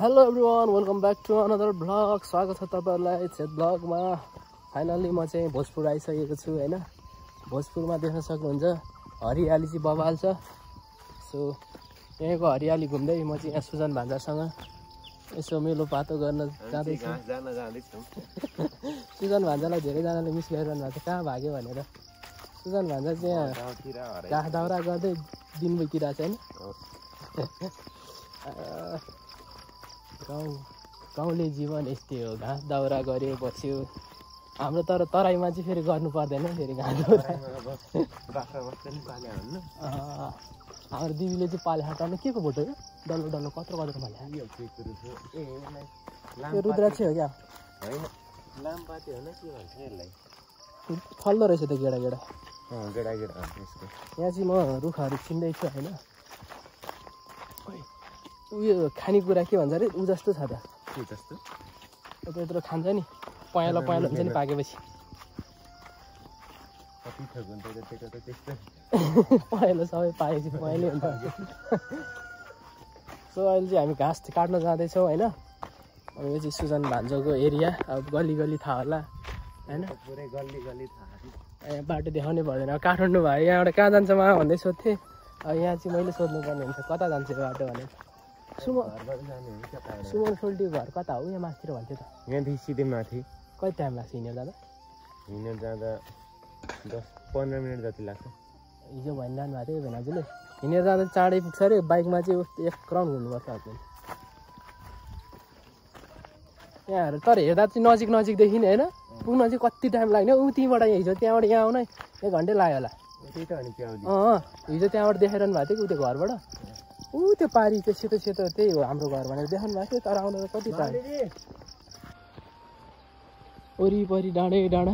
Hello everyone, welcome back to another vlog. स्वागत छ तपाईहरुलाई छेद भ्लगमा। फाइनली म चाहिँ भोजपुर आइसकेको छु हैन। भोजपुरमा देख्न सक्नुहुन्छ हरियाली चाहिँ बबाल छ। सो यहाँको हरियाली घुम्दै म चाहिँ यहाँ सुजन भान्जासँग यसो मेलो पातो गर्न जाँदै छु। सुजन भान्जालाई धेरैजनाले मिस गरिरहनु भएको छ, कहाँ भाग्यो भनेर। सुजन भान्जा चाहिँ यहाँ घाँस दाउरा गर्दै दिन बितिरहेको छ हैन। गाउँले जीवन यस्तै हो, घाँस दाउरा गऱ्यो बस्यो। हाम्रो तर तराईमा चाहिँ फेरि गर्नु पर्दैन फेरि घाँस दाउरा। हाम्रो दिदीले चाहिँ पाले हाटाउनु के को बोटो हो डल्लो डल्लो कत्रो कत्रो पाले रुद्राक्षी हो क्या? फल्दो रहेछ त गेडा गेडा। यहाँ चाहिँ म रुखहरू छिन्दैछु होइन। उयो खानेकुरा के भन्छ अरे ऊ जस्तो छ त। के जस्तो? यत्रो यत्रो खान्छ नि, पहेँलो पहेँलो हुन्छ नि पाकेपछि। पहेँलो सबै पाएपछि पहेँलो हुन्छ। सो अहिले चाहिँ हामी घाँस काट्न जाँदैछौँ होइन। अब यो चाहिँ सुजन भान्जोको एरिया। अब गल्ली गल्ली थाहा होला होइन। पुरै गल्ली गल्ली थाहा। यहाँ बाटो देखाउनै पर्दैन। काठमाडौँ भयो यहाँबाट कहाँ जान्छ मा भन्दै सोध्थेँ। अब यहाँ चाहिँ मैले सोध्नुपर्ने हुन्छ कता जान्छ यो बाटो भनेर। सुमन सोल्टीको घर कता हो यहाँ माथितिर भन्थ्यो त। यहाँदेखि सिधै माथि। कति टाइम लाग्छ हिँडेर जाँदा? हिँडेर जाँदा 10-15 मिनट जति लाग्छ। हिजो भनिरहनु भएको थियो भेनाजुले हिँडेर जाँदा चाँडै पुग्छ अरे, बाइकमा चाहिँ 1 राउन्ड घुम्नुपर्छ आफ्नो। यहाँहरू तर हेर्दा चाहिँ नजिक नजिक देखिने होइन, पुग्न चाहिँ कति टाइम लाग्ने। ऊ त्यहीँबाट हिजो त्यहाँबाट यहाँ आउन 1 घन्टै लाग्यो होला। हिजो त्यहाँबाट देखाइरहनु भएको थियो कि त्यो घरबाट। ऊ त्यो पारी त्यो सेतो सेतो त्यही हो हाम्रो घर भनेर देखाउनु भएको थियो। तर आउँदा त कति टाइम। वरिपरि डाँडै डाँडा।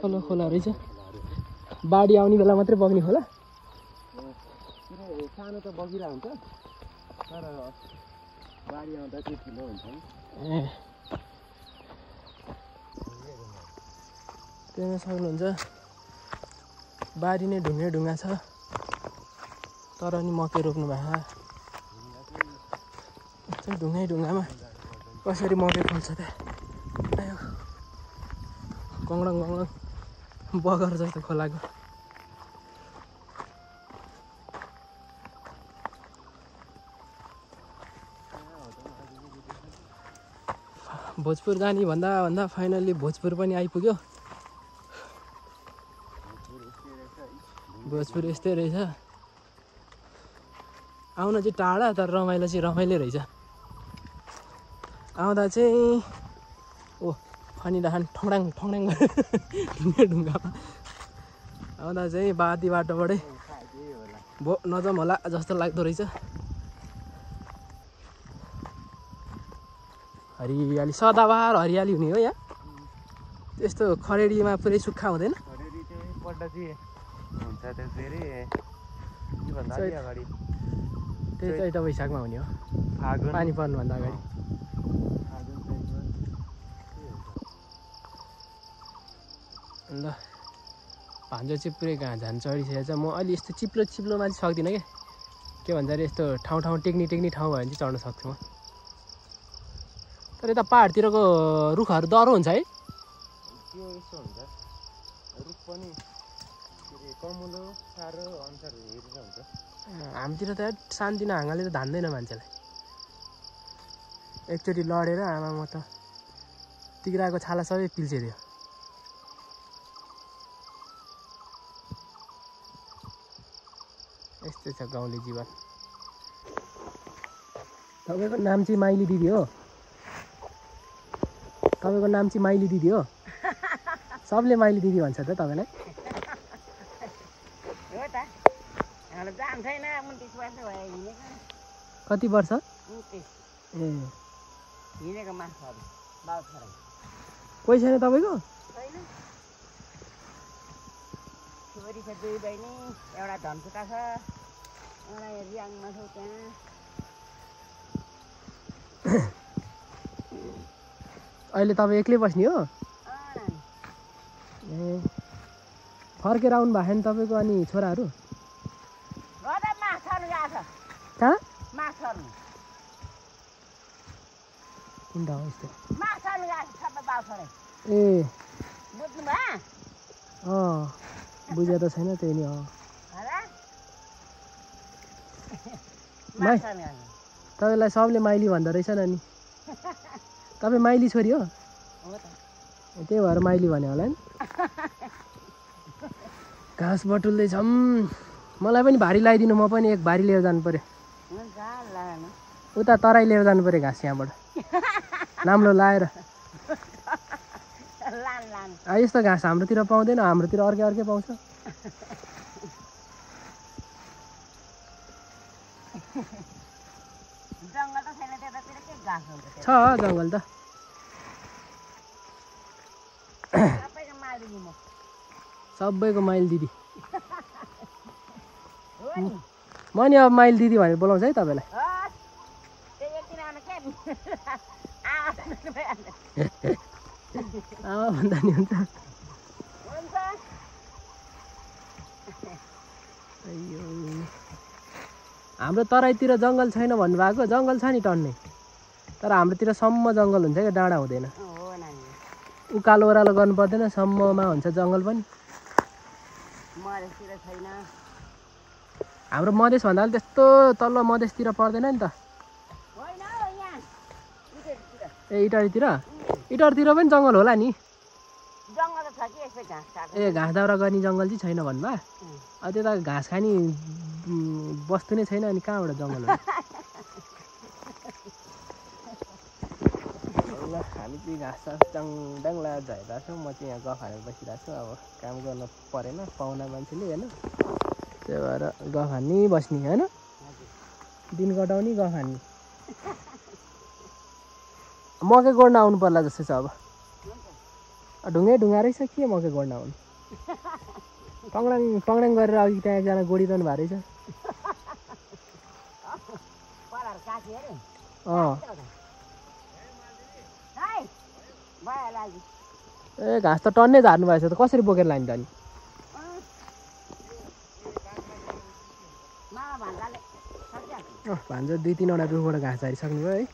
खोला खोला रहेछ। बाढी आउने बेला मात्रै बग्ने खोला। सानो त बगिरहेको हुन्छ तर बाढी आउँदा चाहिँ ठुलो हुन्छ नि। त्यहाँ सक्नुहुन्छ बारी नै ढुङ्गै ढुङ्गा छ, तर नि मकै रोप्नु भएको ढुङ्गै ढुङ्गामा कसरी मकै फल्छ त। गङडङ गङडङ बगर जस्तो खोलाको। भोजपुर जाने भन्दा भन्दा फाइनल्ली भोजपुर पनि आइपुग्यो। भोजपुर यस्तै रहेछ। आउन चाहिँ टाढा तर रमाइलो चाहिँ रमाइलो रहेछ। आउँदा चाहिँ खनिडाखान ठङडाङ ठङडाङ ढुङ्गा ढुङ्गामा आउँदा चाहिँ बाती बाटोबाटै नजाउँ होला जस्तो लाग्दो रहेछ। हरियाली सदाबहार हरियाली हुने हो यहाँ। त्यस्तो खरेडीमा पुरै सुक्खा हुँदैन। त्यही चैत वैशाखमा हुने हो, पानी पर्नुभन्दा अगाडि। ल भान्जो चाहिँ पुरै झन् चढिसकेको छ। म अलि यस्तो चिप्लो चिप्लोमा चाहिँ सक्दिनँ क्या। के भन्छ अरे यस्तो ठाउँ ठाउँ टेक्नी टेक्नी ठाउँ भयो भने चाहिँ चढ्न सक्छु म। तर यता पाहाडतिरको रुखहरू डह्रो हुन्छ है। त्यो यस्तो हुन्छ रुख पनि कमुलो साह्रो अनुसार हेरेर हुन्छ। हाम्रोतिर त सानतिनो हाँगाले त धान्दैन मान्छेलाई। एकचोटि लडेर आमा म त तिग्राको छाला सबै पिल्छिदियो। यस्तै छ गाउँले जीवन। तपाईँको नाम चाहिँ माइली दिदी हो? तपाईँको नाम चाहिँ माइली दिदी हो? सबले माइली दिदी भन्छ त तपाईँलाई? कति वर्ष? कोही छैन तपाईँको? छोरी छ 2 बहिनी, एउटा धनकुटा छ, एउटा रियाङमा छ त्यहाँ। अहिले तपाईँ एक्लै बस्ने हो? फर्केर आउनु भएको नि तपाईँको अनि छोराहरू कहाँ कुन ठाउँ यस्तो ए बुझे त छैन त्यही नि तपाईँलाई सबले माइली भन्दो रहेछ नि तपाईँ माइली छोरी हो त्यही भएर माइली भन्यो होला नि घाँस बटुल्दैछौँ मलाई पनि भारी लगाइदिनु म पनि एक भारी लिएर जानु पर्यो उता तराई लिएर जानु पर्यो घाँस यहाँबाट नाम्लो लाएर यस्तो घाँस हाम्रोतिर पाउँदैन हाम्रोतिर अर्कै अर्कै पाउँछ छ जङ्गल त सबैको माइल दिदी म नि अब माइल दिदी भनेर बोलाउँछ है तपाईँलाई भन्दा नि हुन्छ हाम्रो तराईतिर जङ्गल छैन भन्नुभएको जङ्गल छ नि टन्नै तर हाम्रोतिर सम्म जङ्गल हुन्छ क्या डाँडा हुँदैन उकालो ओह्रालो गर्नु पर्दैन सम्ममा हुन्छ जङ्गल पनि हाम्रो मधेसभन्दा अलिक त्यस्तो तल्लो मधेसतिर पर्दैन नि त ए इटरतिर पनि जङ्गल होला नि ए घाँस दाउरा गर्ने जङ्गल चाहिँ छैन भन्नुभयो अब त्यो त घाँस खाने वस्तु नै छैन अनि कहाँबाट जङ्गल हो हामी चाहिँ घाँस ड्याङ लगाएर झरिरहेको छौँ म चाहिँ यहाँ गफ हालेर बसिरहेको छु अब काम गर्नु परेन पाहुना मान्छेले होइन त्यही भएर गफ हान्ने बस्ने होइन दिन कटाउने गफ हान्ने मकै गोड्न आउनु पर्ला जस्तो छ अब ढुङ्गा रहेछ के मकै गोड्न आउनु टङडाङ गरेर अघि त्यहाँ एकजना गोडिरहनु भएको रहेछ ए घाँस त टन्नै झार्नु भएछ त कसरी बोकेर लाने त अनि भान्जा 2-3वटा रुखबाट घाँस झारिसक्नु भयो है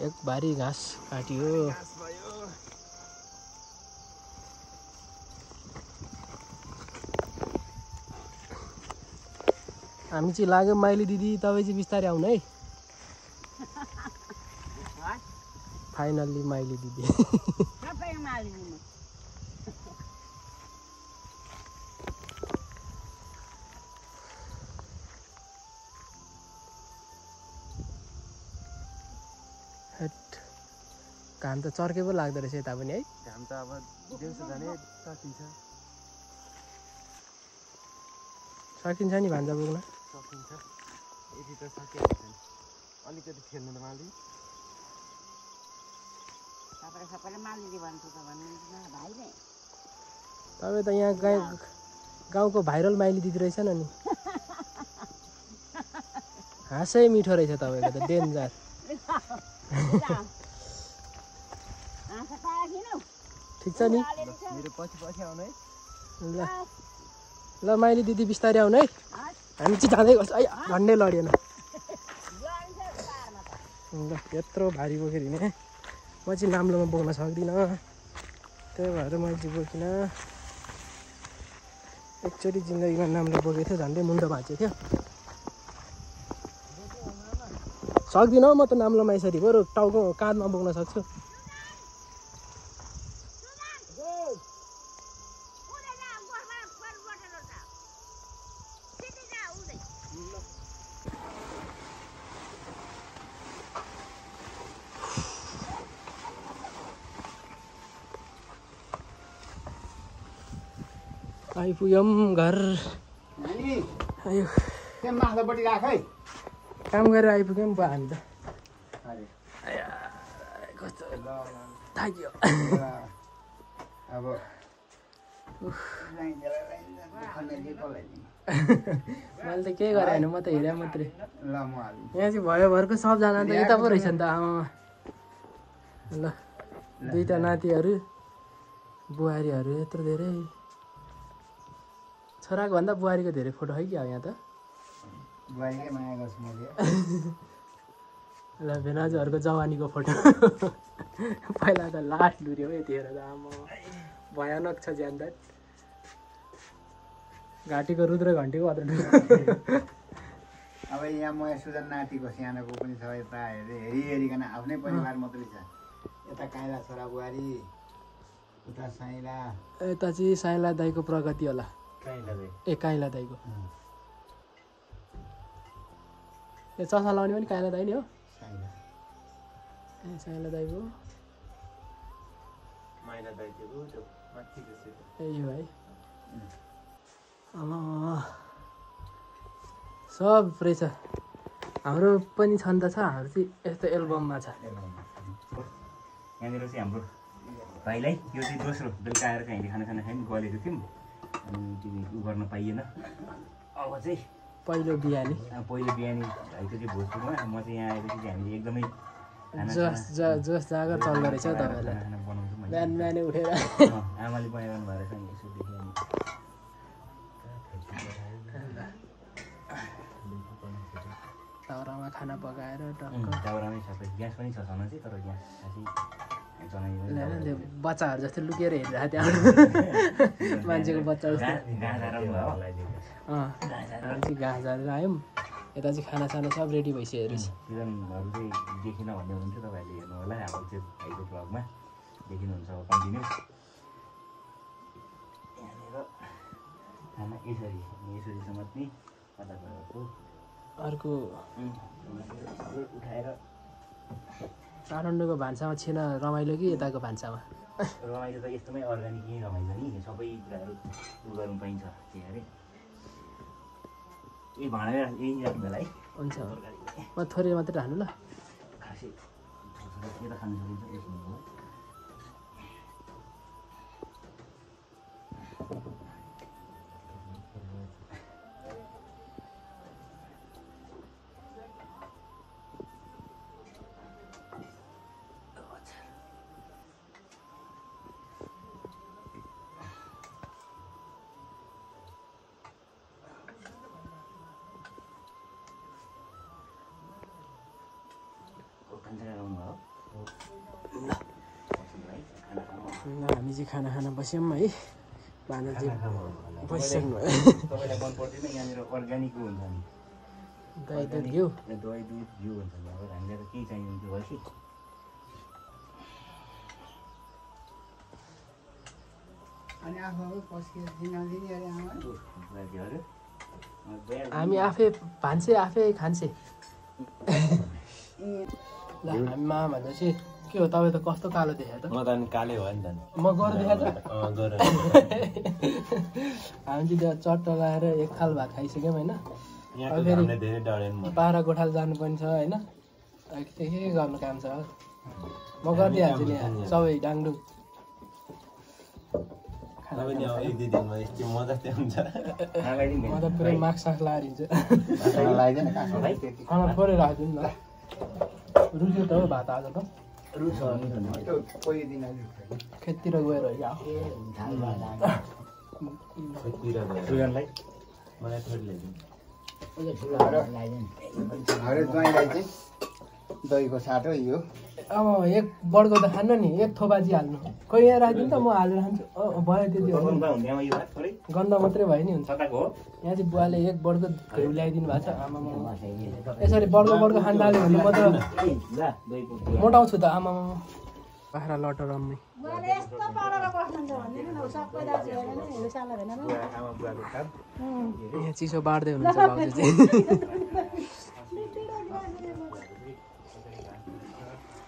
एक भारी घाँस काटियो हामी चाहिँ लाग्यो माइली दिदी तपाईँ चाहिँ बिस्तारै आउनु है फाइनल्ली माइली दिदी घाम त चर्के पो लाग्दो रहेछ यता पनि है घाम त अब दिउँसो जाने सकिन्छ नि भान्जा बोक्न सकिन्छ यति त सकिहाल्छ नि अलिकति खेल्नु त मालि तपाईँ त यहाँ गाउँको भाइरल माइली दिदी रहेछ नि हाँसै मिठो रहेछ तपाईँको त डेन्जर ठिक छ नि मेरो पछि आउनु है ल माइली दिदी बिस्तारै आउनु है हामी चाहिँ जाँदै गर्छ झन्डै लडिएन ल यत्रो भारी बोकेर हिँडेँ म चाहिँ नाम्लोमा बोक्न सक्दिनँ त्यही भएर मैले चाहिँ बोकिनँ एकचोटि जिन्दगीमा नाम्लो बोकेको थियो झन्डै मुन्डो भाँचेको थियो सक्दिनँ म त नाम्लोमा यसरी बरु टाउको काँधमा बोक्न सक्छु आइपुग्यौँ घर आयो काम गरेर आइपुग्यौँ हामी त कस्तो थाक्यो अब मैले त केही गरेँ होइन म त हेरेँ मात्रै ल म हाल्नु यहाँ चाहिँ भयो भरको सबजना त यता पो रहेछ नि त आमा ल दुईटा नातिहरू बुहारीहरू यत्रो धेरै छोराको भन्दा बुहारीको धेरै फोटो है कि अब यहाँ त बुहारीकै माया गर्छु मैले ल भेनाजुहरूको जवानीको फोटो पहिला त लास्ट लुर्यो हो यतिखेर त आमा भयानक छ ज्यानदार घाँटीको रुद्र घन्टीको अत्र अब यहाँ म सुजन नातिको सानोको पनि छ यता हेरिकन आफ्नै परिवार मात्रै छ यता काइला छोरा बुहारी उता साइला यता चाहिँ साइला दाईको प्रगति होला ए काइला दाईको ए चसा लाउने पनि काइला दाई नि हो ए साइला दाईको ए यो है सब रहेछ हाम्रो पनि छन् त छ हाम्रो चाहिँ यस्तो एल्बममा छ यहाँनिर चाहिँ हाम्रो भाइलाई यो चाहिँ दोस्रो बेलुका आएर चाहिँ हामीले खाना खायौँ गलेको थियौँ अनि त्यो उ गर्न पाइएन अब चाहिँ पहिलो बिहानी पहिलो बिहानी भाइको चाहिँ भोजपुरमा म चाहिँ यहाँ आएपछि चाहिँ हामीले एकदमै जोस जागर चल्दो रहेछ तपाईँलाई खाना बनाउँछौँ बिहान बिहानै उठेर आमाले बनाइरहनु भएर चाहिँ यसो देखेँ दाउरामा खाना पकाएर टक्क दाउरामै सबै ग्यास पनि छ छन चाहिँ तर ग्यास चाहिँ त्यो बच्चाहरू जस्तै लुकेर हेरिरहेको त्यहाँ मान्छेको बच्चा जस्तो चाहिँ घाँस झारेर आयौँ यता चाहिँ खानासाना सब रेडी भइसकेको रहेछ सिजनहरू चाहिँ देखिन भन्ने हुनुहुन्थ्यो तपाईँहरूले हेर्नु होला अब चाहिँ भाइको ब्लगमा देखिनुहुन्छ अब कन्टिन्यू यहाँनिर खाना यसरी समात्ने कता गएको अर्को उठाएर काठमाडौँको भान्सामा छिन रमाइलो कि यताको भान्सामा रमाइलो त यस्तोमै अर्ग्यानिक नै रमाइलो नि सबै कुराहरू उ गर्नु पाइन्छ त्यही अरे यही भाँडा यही राख्नु होला है हुन्छ म थोरै मात्रै राख्नु ल खासै के त खानु सकिन्छ यसो हो हामी चाहिँ खाना खान बस्यौँ है भान्जा चाहिँ बसिसक्नु भयो तपाईँलाई मन पर्दैन यहाँनिर अर्ग्यानिक हुन्छ नि दही दुध घिउ दही दुध घिउ हुन्छ नि अब हामीलाई त केही चाहिँदैन त्यो भयो कि अनि आफू पस्किदिने अरे आमा हामी आफै भान्से आफै खान्छे ल हामी मा भन्दा चाहिँ के हो तपाईँ त कस्तो कालो देखायो त म त अनि कालै हो नि त म गोरो देखाएको हामी चाहिँ त्यो चट्ट लगाएर एक थाल भात खाइसक्यौँ होइन धेरै डरेन म पारा गोठाल जानुपर्ने छ होइन के गर्नु काम छ म गरिदिइहाल्छु नि सबै डाङडुङ तपाईँ अब एक दुई दिनमा यस्तो मजा त्यो हुन्छ म त पुरै माग साग लाएर हिँड्छु लगाइदिएन खाना थोरै राखिदिनु न रुच्यो त हो भात आज त कोही दिन खेततिर गएर मलाई थोरै ल्याइदिनु हरेक ज्वाइँलाई चाहिँ दहीको साटो यो अब एक बड्को त खान्न नि एक थोबाजी हाल्नु खोइ यहाँ राखिदिनु त म हालेर खान्छु भयो त्यति हो गन्ध मात्रै भयो नि हुन्छ यहाँ चाहिँ बुवाले एक बड्को घिउ ल्याइदिनु भएको छ आमामा यसरी बड्को खान लाग्यो भने म त मोटाउँछु त आमामा बाख्रा लटर रम्मै यहाँ चिसो बाँड्दै हुनुहुन्छ भाउजू चाहिँ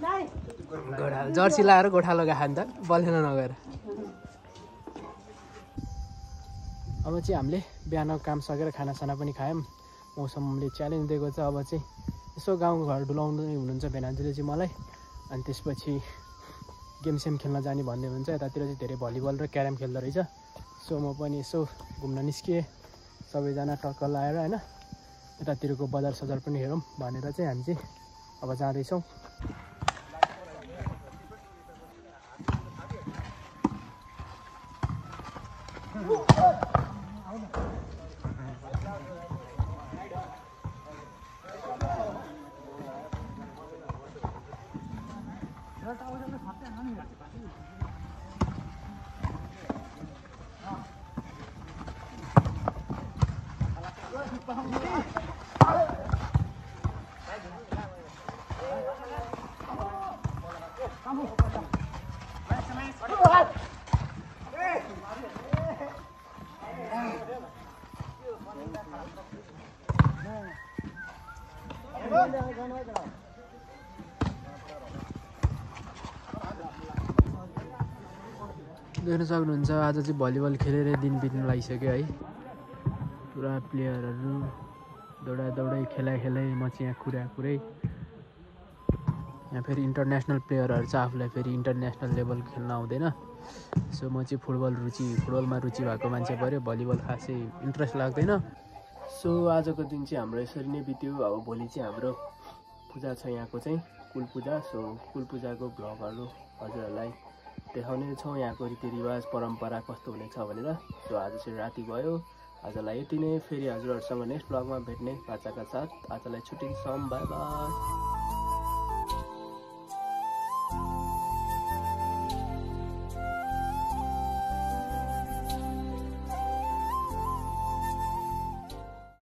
गोठालो जर्सी लाएर गोठालो गएको नि त बल्थेन नगएर अब चाहिँ हामीले बिहान काम सकेर खानासाना पनि खायौँ मौसमले च्यालेन्ज दिएको छ अब चाहिँ यसो गाउँघर डुलाउँदै हुनुहुन्छ भेनाजुले चाहिँ मलाई अनि त्यसपछि गेमसेम खेल्न जाने भन्दै हुन्छ यतातिर चाहिँ धेरै भलिबल र क्यारम खेल्दो रहेछ सो म पनि यसो घुम्न निस्किएँ सबैजना टक्क लाएर होइन यतातिरको बजार सजार पनि हेरौँ भनेर चाहिँ हामी चाहिँ अब जाँदैछौँ देख्न सक्नुहुन्छ आज चाहिँ भलिबल खेलेर दिन बित्नु लागिसक्यो है। पुरा प्लेयरहरू दौडाइ खेलाइ म चाहिँ यहाँ कुरै यहाँ फेरि इन्टरनेसनल प्लेयरहरू छ, आफूलाई फेरि इन्टरनेसनल लेभल खेल्न आउँदैन। सो म चाहिँ फुटबलमा रुचि भएको मान्छे पऱ्यो, भलिबल खासै इन्ट्रेस्ट लाग्दैन। सो आजको दिन चाहिँ हाम्रो यसरी नै बित्यो। अब भोलि चाहिँ हाम्रो पूजा छ, यहाँको चाहिँ कुल पूजा। सो कुल पूजाको भ्लगहरू हजुरहरूलाई देखाउने छौँ, यहाँको रीतिरिवाज परम्परा कस्तो हुनेछ भनेर। सो आज चाहिँ राति भयो, आजलाई यति नै। फेरि हजुरहरूसँग नेक्स्ट भ्लगमा भेट्ने बाचाका साथ आजलाई छुट्टिन्छौँ। By by.